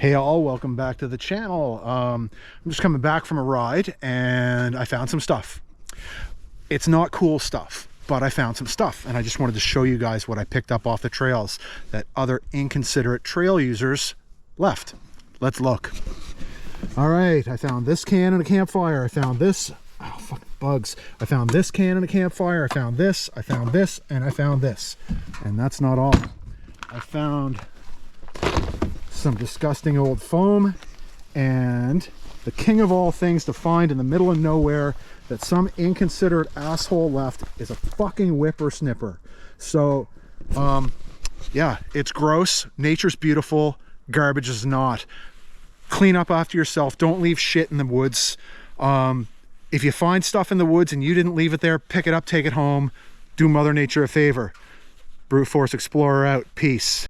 Hey all, welcome back to the channel. I'm just coming back from a ride and I found some stuff. It's not cool stuff, but I found some stuff and I just wanted to show you guys what I picked up off the trails that other inconsiderate trail users left. Let's look. All right, I found this can and a campfire. I found this, oh fucking bugs. I found this can and a campfire. I found this, and I found this. And that's not all. I found some disgusting old foam, and the king of all things to find in the middle of nowhere that some inconsiderate asshole left is a fucking whippersnipper. So yeah, it's gross. Nature's beautiful, garbage is not. Clean up after yourself. Don't leave shit in the woods. If you find stuff in the woods and you didn't leave it there, pick it up, take it home, do Mother Nature a favor. Bruteforce Explorer out. Peace.